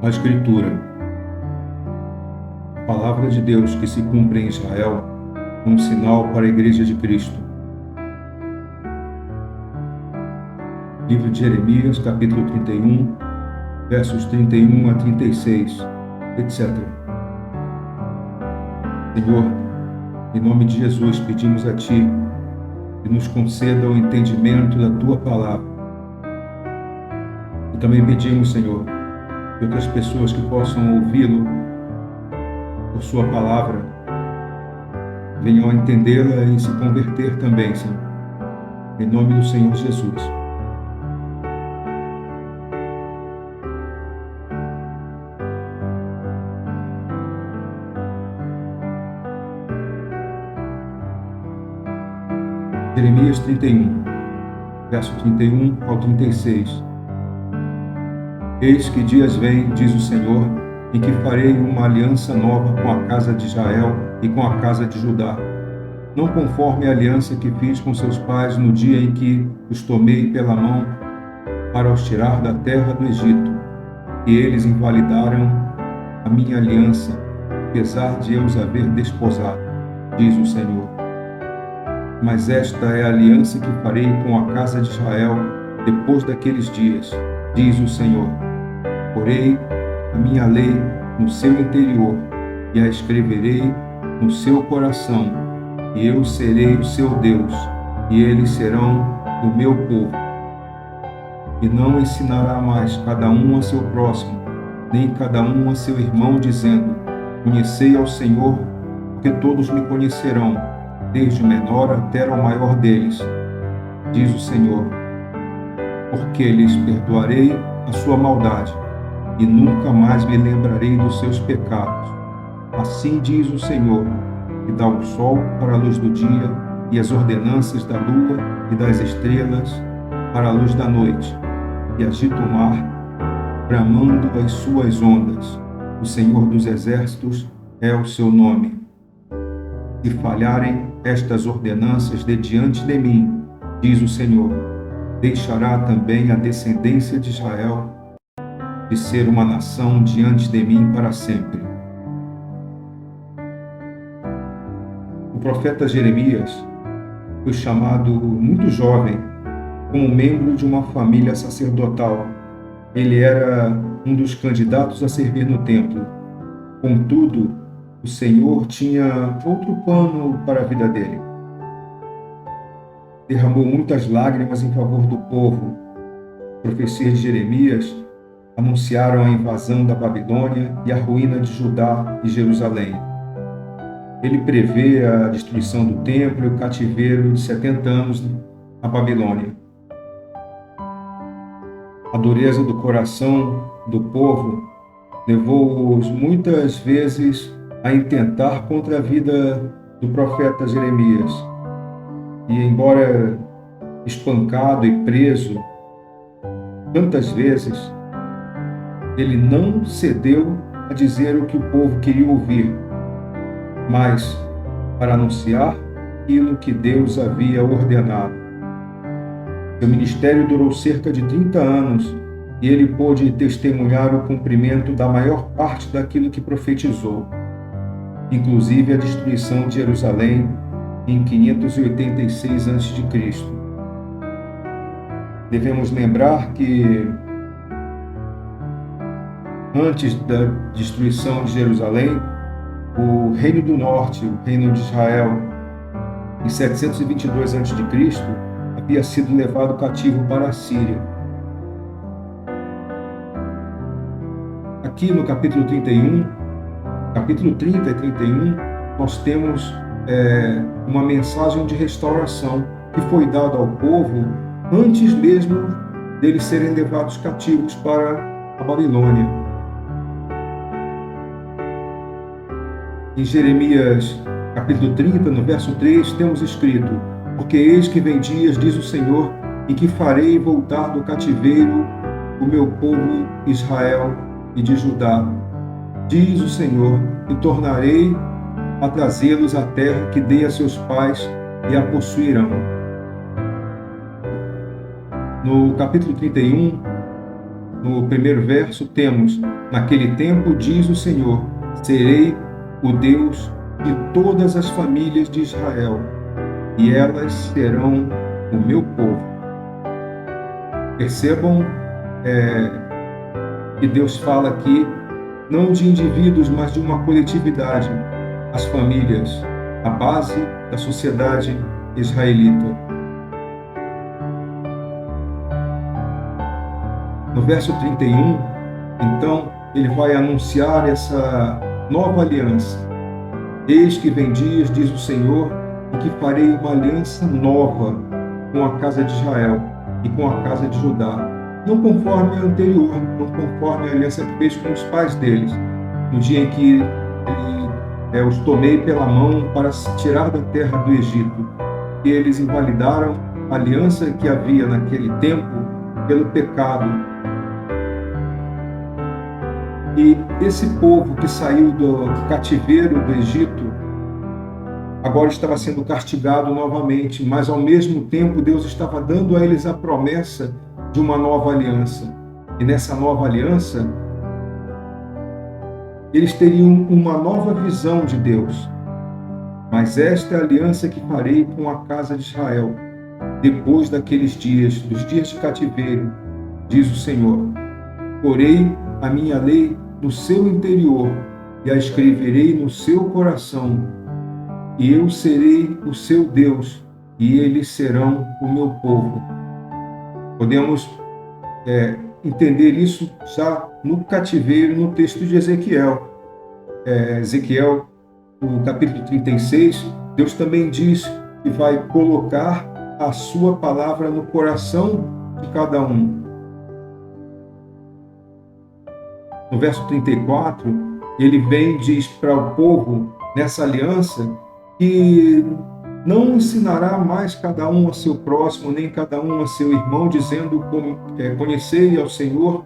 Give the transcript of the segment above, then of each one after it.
A Escritura, a palavra de Deus que se cumpre em Israel, é um sinal para a Igreja de Cristo. Livro de Jeremias, capítulo 31, versos 31 a 36, etc. Senhor, em nome de Jesus, pedimos a Ti que nos conceda o entendimento da Tua palavra. E também pedimos, Senhor, que outras pessoas que possam ouvi-lo por Sua palavra venham a entendê-la e se converter também, Senhor. Em nome do Senhor Jesus. Jeremias 31, verso 31 ao 36. Eis que dias vêm, diz o Senhor, em que farei uma aliança nova com a casa de Israel e com a casa de Judá, não conforme a aliança que fiz com seus pais no dia em que os tomei pela mão para os tirar da terra do Egito, e eles invalidaram a minha aliança, apesar de eu os haver desposado, diz o Senhor. Mas esta é a aliança que farei com a casa de Israel depois daqueles dias, diz o Senhor. Porei a minha lei no seu interior e a escreverei no seu coração, e eu serei o seu Deus, e eles serão o meu povo. E não ensinará mais cada um a seu próximo, nem cada um a seu irmão, dizendo: Conhecei ao Senhor, porque todos me conhecerão, desde o menor até o maior deles, diz o Senhor. Porque lhes perdoarei a sua maldade, e nunca mais me lembrarei dos seus pecados. Assim diz o Senhor, que dá o sol para a luz do dia, e as ordenanças da lua e das estrelas para a luz da noite, e agita o mar, bramando as suas ondas. O Senhor dos exércitos é o seu nome. Se falharem estas ordenanças de diante de mim, diz o Senhor, deixará também a descendência de Israel de ser uma nação diante de mim para sempre. O profeta Jeremias foi chamado muito jovem como membro de uma família sacerdotal. Ele era um dos candidatos a servir no templo. Contudo, o Senhor tinha outro plano para a vida dele. Derramou muitas lágrimas em favor do povo. Profecias de Jeremias anunciaram a invasão da Babilônia e a ruína de Judá e Jerusalém. Ele prevê a destruição do templo e o cativeiro de 70 anos na Babilônia. A dureza do coração do povo levou-os muitas vezes a intentar contra a vida do profeta Jeremias. E embora espancado e preso tantas vezes, ele não cedeu a dizer o que o povo queria ouvir, mas para anunciar aquilo que Deus havia ordenado. Seu ministério durou cerca de 30 anos e ele pôde testemunhar o cumprimento da maior parte daquilo que profetizou, inclusive a destruição de Jerusalém em 586 a.C. Devemos lembrar que antes da destruição de Jerusalém, o Reino do Norte, o Reino de Israel, em 722 a.C., havia sido levado cativo para a Síria. Aqui no capítulo 31, capítulo 30 e 31, nós temos uma mensagem de restauração que foi dada ao povo antes mesmo deles serem levados cativos para a Babilônia. Em Jeremias, capítulo 30, no verso 3, temos escrito: Porque eis que vem dias, diz o Senhor, em que farei voltar do cativeiro o meu povo Israel e de Judá, diz o Senhor, e tornarei a trazê-los à terra que dei a seus pais e a possuirão. No capítulo 31, no primeiro verso, temos: naquele tempo, diz o Senhor, serei o Deus de todas as famílias de Israel, e elas serão o meu povo. Percebam que Deus fala aqui não de indivíduos, mas de uma coletividade, as famílias, a base da sociedade israelita. No verso 31, então, ele vai anunciar essa nova aliança. Eis que vem dias, diz o Senhor, em que farei uma aliança nova com a casa de Israel e com a casa de Judá, não conforme a anterior, não conforme a aliança que fez com os pais deles, no dia em que os tomei pela mão para tirar da terra do Egito, e eles invalidaram a aliança que havia naquele tempo pelo pecado. E esse povo que saiu do cativeiro do Egito agora estava sendo castigado novamente, mas ao mesmo tempo Deus estava dando a eles a promessa de uma nova aliança. E nessa nova aliança, eles teriam uma nova visão de Deus. Mas esta é a aliança que farei com a casa de Israel, depois daqueles dias, dos dias de cativeiro, diz o Senhor. Porei a minha lei no seu interior e a escreverei no seu coração, e eu serei o seu Deus, e eles serão o meu povo. Podemos entender isso já no cativeiro, no texto de Ezequiel. Ezequiel, no capítulo 36, Deus também diz que vai colocar a sua palavra no coração de cada um. No verso 34, ele vem e diz para o povo, nessa aliança, que não ensinará mais cada um a seu próximo, nem cada um a seu irmão, dizendo: conhecei ao Senhor,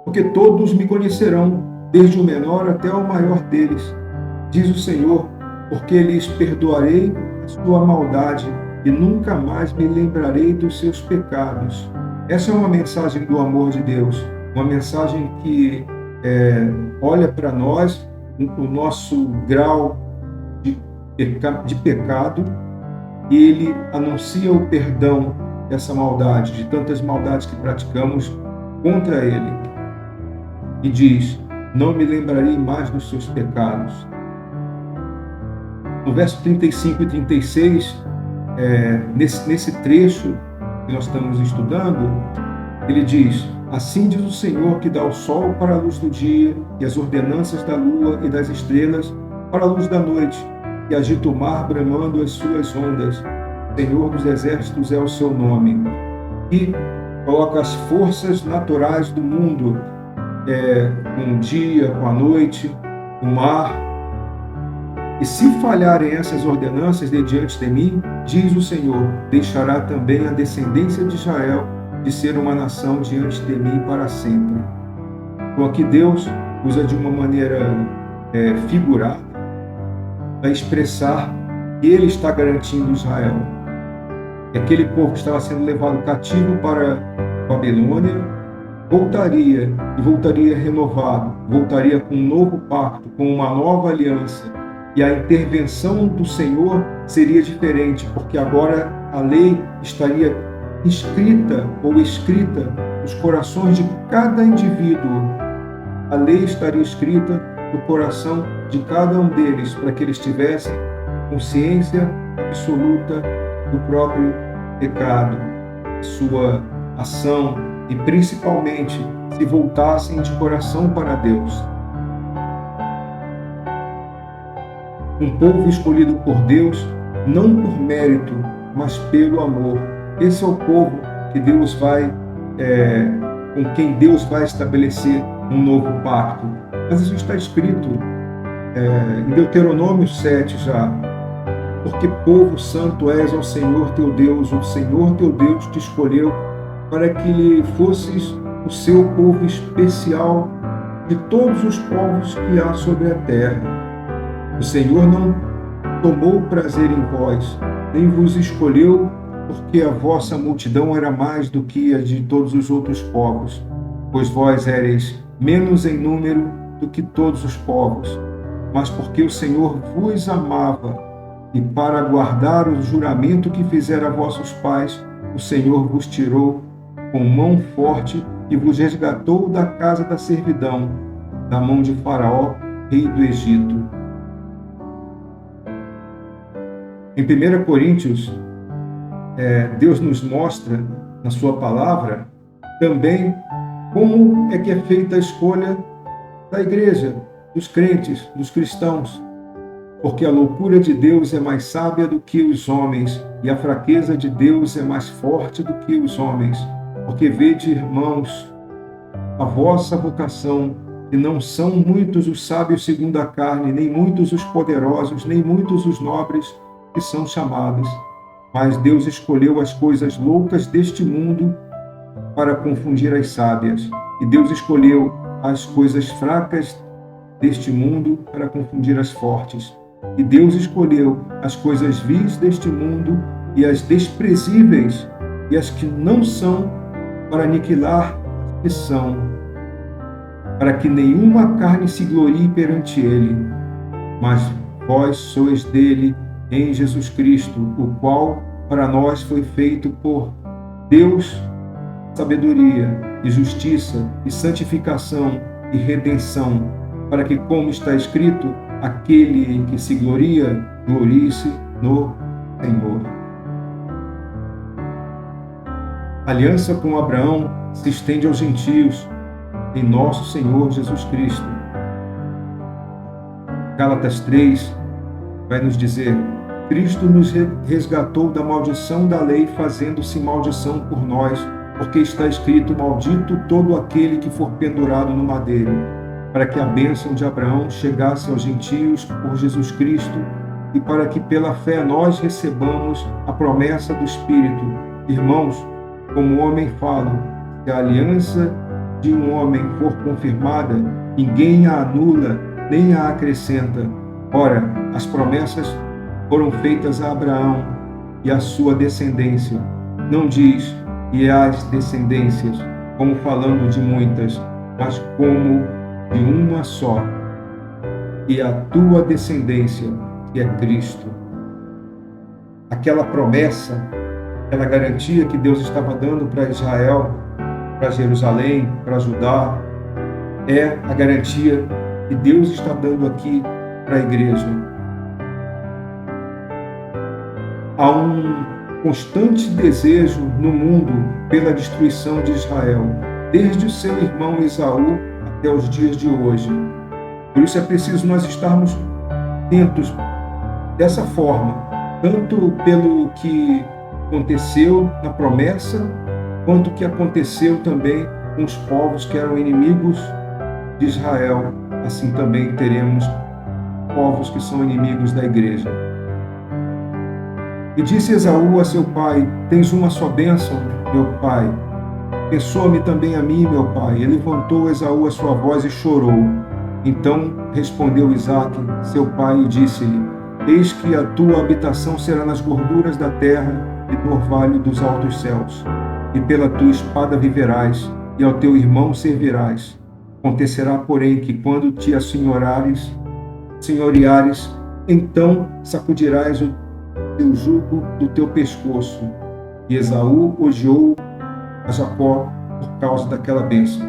porque todos me conhecerão, desde o menor até o maior deles, diz o Senhor, porque lhes perdoarei a sua maldade e nunca mais me lembrarei dos seus pecados. Essa é uma mensagem do amor de Deus, uma mensagem que olha para nós, o nosso grau de pecado, e ele anuncia o perdão dessa maldade, de tantas maldades que praticamos contra ele. E diz: não me lembrarei mais dos seus pecados. No verso 35 e 36, nesse trecho que nós estamos estudando, ele diz: assim diz o Senhor, que dá o sol para a luz do dia e as ordenanças da lua e das estrelas para a luz da noite, e agita o mar bramando as suas ondas. Senhor dos exércitos é o seu nome. E coloca as forças naturais do mundo, com o dia, com a noite, o mar. E se falharem essas ordenanças de diante de mim, diz o Senhor, deixará também a descendência de Israel de ser uma nação diante de mim para sempre. Então aqui Deus usa de uma maneira figurada para expressar que ele está garantindo Israel. Aquele povo que estava sendo levado cativo para a Babilônia voltaria renovado, voltaria com um novo pacto, com uma nova aliança. E a intervenção do Senhor seria diferente, porque agora a lei estaria escrita nos corações de cada indivíduo. A lei estaria escrita no coração de cada um deles, para que eles tivessem consciência absoluta do próprio pecado, sua ação, e principalmente se voltassem de coração para Deus. Um povo escolhido por Deus, não por mérito, mas pelo amor. Esse é o povo que Deus com quem Deus vai estabelecer um novo pacto. Mas isso está escrito em Deuteronômio 7 já. Porque povo santo és ao Senhor teu Deus, o Senhor teu Deus te escolheu para que lhe fosses o seu povo especial de todos os povos que há sobre a terra. O Senhor não tomou prazer em vós, nem vos escolheu porque a vossa multidão era mais do que a de todos os outros povos, pois vós éreis menos em número do que todos os povos, mas porque o Senhor vos amava, e para guardar o juramento que fizera a vossos pais, o Senhor vos tirou com mão forte e vos resgatou da casa da servidão, da mão de Faraó, rei do Egito. Em 1 Coríntios, Deus nos mostra, na sua palavra, também como é que é feita a escolha da igreja, dos crentes, dos cristãos. Porque a loucura de Deus é mais sábia do que os homens, e a fraqueza de Deus é mais forte do que os homens. Porque vede, irmãos, a vossa vocação, que não são muitos os sábios segundo a carne, nem muitos os poderosos, nem muitos os nobres que são chamados. Mas Deus escolheu as coisas loucas deste mundo para confundir as sábias. E Deus escolheu as coisas fracas deste mundo para confundir as fortes. E Deus escolheu as coisas vis deste mundo e as desprezíveis e as que não são para aniquilar as que são, para que nenhuma carne se glorie perante ele. Mas vós sois dele em Jesus Cristo, o qual para nós foi feito por Deus sabedoria e justiça e santificação e redenção, para que, como está escrito, aquele que se gloria, glorie-se no Senhor. A aliança com Abraão se estende aos gentios em nosso Senhor Jesus Cristo. Gálatas 3 vai nos dizer: Cristo nos resgatou da maldição da lei, fazendo-se maldição por nós, porque está escrito: maldito todo aquele que for pendurado no madeiro, para que a bênção de Abraão chegasse aos gentios por Jesus Cristo, e para que pela fé nós recebamos a promessa do Espírito. Irmãos, como o homem fala, se a aliança de um homem for confirmada, ninguém a anula, nem a acrescenta. Ora, as promessas foram feitas a Abraão e à sua descendência. Não diz e às descendências, como falando de muitas, mas como de uma só, e a tua descendência, que é Cristo. Aquela promessa, aquela garantia que Deus estava dando para Israel, para Jerusalém, para Judá, é a garantia que Deus está dando aqui para a igreja. Há um constante desejo no mundo pela destruição de Israel, desde o seu irmão Esaú até os dias de hoje. Por isso é preciso nós estarmos atentos dessa forma, tanto pelo que aconteceu na promessa, quanto o que aconteceu também com os povos que eram inimigos de Israel. Assim também teremos povos que são inimigos da igreja. E disse Esaú a seu pai: tens uma só bênção, meu pai. Abençoa-me também a mim, meu pai. E levantou Esaú a sua voz e chorou. Então respondeu Isaque, seu pai, e disse-lhe: eis que a tua habitação será nas gorduras da terra e no orvalho dos altos céus. E pela tua espada viverás, e ao teu irmão servirás. Acontecerá, porém, que quando te assenhoreares, então sacudirás o teu jugo do teu pescoço. E Esaú odiou a Jacó por causa daquela bênção,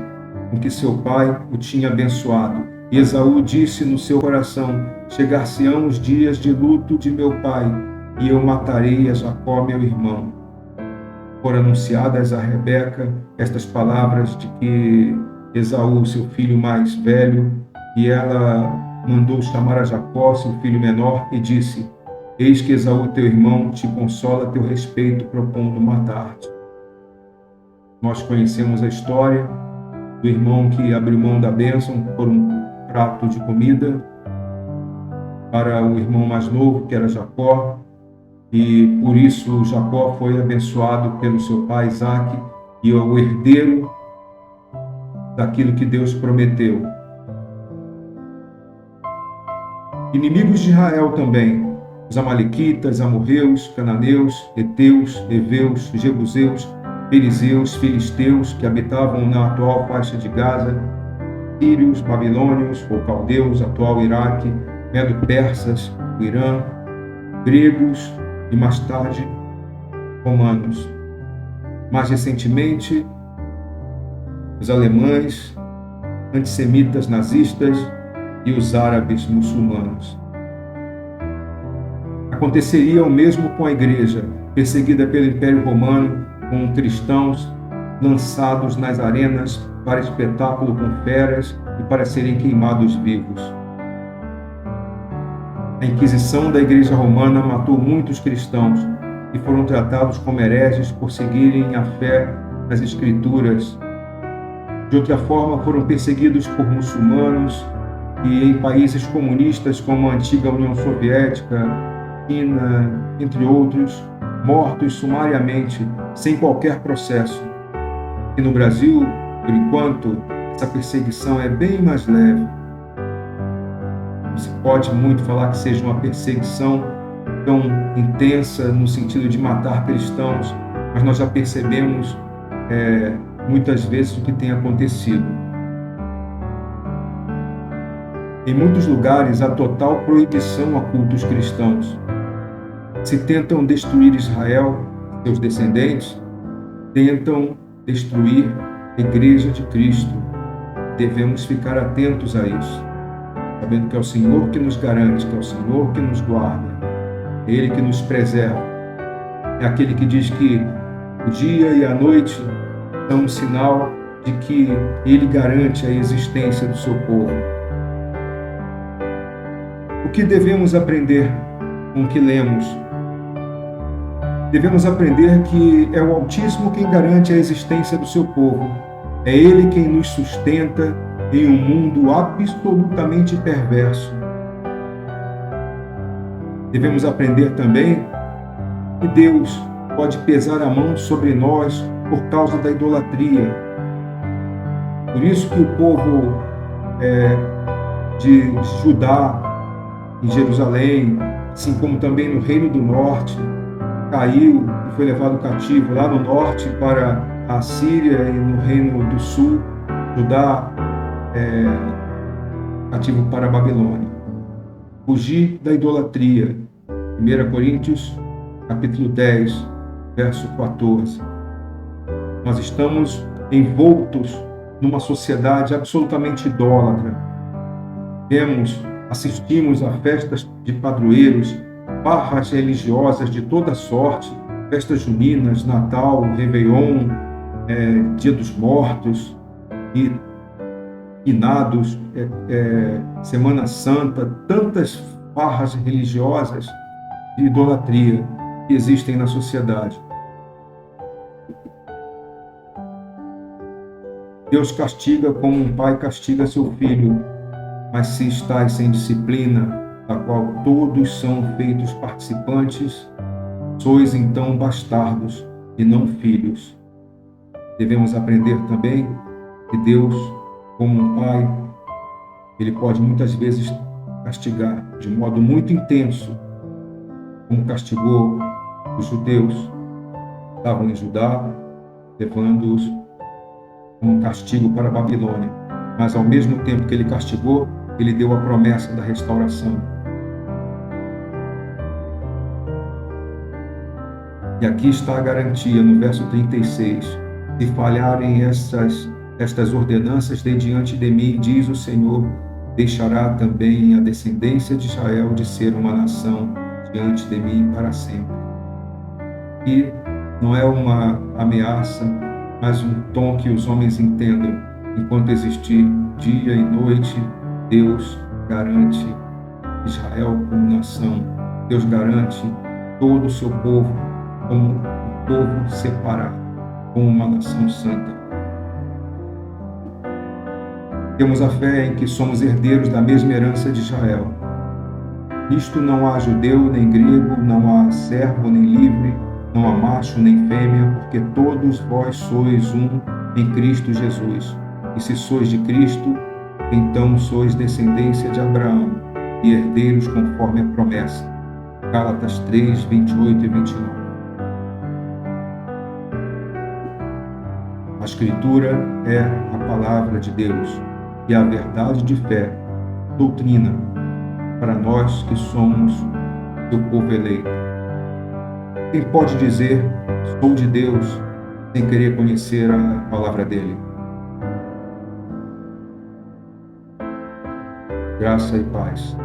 com que seu pai o tinha abençoado. E Esaú disse no seu coração: chegar-se-ão os dias de luto de meu pai, e eu matarei a Jacó, meu irmão. Foram anunciadas a Rebeca estas palavras de que Esaú, seu filho mais velho, e ela mandou chamar a Jacó, seu filho menor, e disse: eis que Esaú, teu irmão, te consola a teu respeito, propondo matar-te. Nós conhecemos a história do irmão que abriu mão da bênção por um prato de comida para o irmão mais novo, que era Jacó, e por isso Jacó foi abençoado pelo seu pai Isaque, e é o herdeiro daquilo que Deus prometeu. Inimigos de Israel também os amalequitas, amorreus, cananeus, heteus, heveus, jebuseus, perizeus, filisteus, que habitavam na atual faixa de Gaza, sírios, babilônios ou caldeus, atual Iraque, medo-persas, o Irã, gregos e mais tarde romanos. Mais recentemente, os alemães, antissemitas nazistas e os árabes muçulmanos. Aconteceria o mesmo com a igreja, perseguida pelo Império Romano, com cristãos lançados nas arenas para espetáculo com feras e para serem queimados vivos. A Inquisição da Igreja Romana matou muitos cristãos que foram tratados como hereges por seguirem a fé nas Escrituras. De outra forma, foram perseguidos por muçulmanos e em países comunistas como a antiga União Soviética, China, entre outros, mortos sumariamente, sem qualquer processo. E no Brasil, por enquanto, essa perseguição é bem mais leve. Não se pode muito falar que seja uma perseguição tão intensa no sentido de matar cristãos, mas nós já percebemos muitas vezes o que tem acontecido. Em muitos lugares há total proibição a cultos cristãos. Se tentam destruir Israel, seus descendentes, tentam destruir a Igreja de Cristo. Devemos ficar atentos a isso, sabendo que é o Senhor que nos garante, que é o Senhor que nos guarda, é Ele que nos preserva. É aquele que diz que o dia e a noite são um sinal de que Ele garante a existência do seu povo. O que devemos aprender com o que lemos? Devemos aprender que é o Altíssimo quem garante a existência do seu povo. É Ele quem nos sustenta em um mundo absolutamente perverso. Devemos aprender também que Deus pode pesar a mão sobre nós por causa da idolatria. Por isso que o povo de Judá, em Jerusalém, assim como também no Reino do Norte, caiu e foi levado cativo lá no norte para a Síria e no Reino do Sul, Judá cativo para a Babilônia. Fugir da idolatria. 1 Coríntios, capítulo 10, verso 14. Nós estamos envoltos numa sociedade absolutamente idólatra. Assistimos a festas de padroeiros, farras religiosas de toda sorte, festas juninas, Natal, Réveillon, Dia dos Mortos, e finados, Semana Santa, tantas farras religiosas de idolatria que existem na sociedade. Deus castiga como um pai castiga seu filho, mas se estáis sem disciplina, da qual todos são feitos participantes, sois então bastardos e não filhos. Devemos aprender também que Deus, como um pai, Ele pode muitas vezes castigar de modo muito intenso, como castigou os judeus que estavam em Judá, levando-os como castigo para a Babilônia. Mas ao mesmo tempo que Ele castigou, Ele deu a promessa da restauração. E aqui está a garantia, no verso 36. Se falharem estas ordenanças de diante de mim, diz o Senhor, deixará também a descendência de Israel de ser uma nação diante de mim para sempre. E não é uma ameaça, mas um tom que os homens entendam. Enquanto existir dia e noite, Deus garante Israel como nação. Deus garante todo o seu povo como um povo separado, como uma nação santa. Temos a fé em que somos herdeiros da mesma herança de Israel. Nisto não há judeu nem grego, não há servo nem livre, não há macho nem fêmea, porque todos vós sois um em Cristo Jesus. E se sois de Cristo, então sois descendência de Abraão e herdeiros conforme a promessa. Gálatas 3, 28 e 29. A Escritura é a palavra de Deus e a verdade de fé, doutrina, para nós que somos seu povo eleito. Quem pode dizer, sou de Deus, sem querer conhecer a palavra dele? Graça e paz.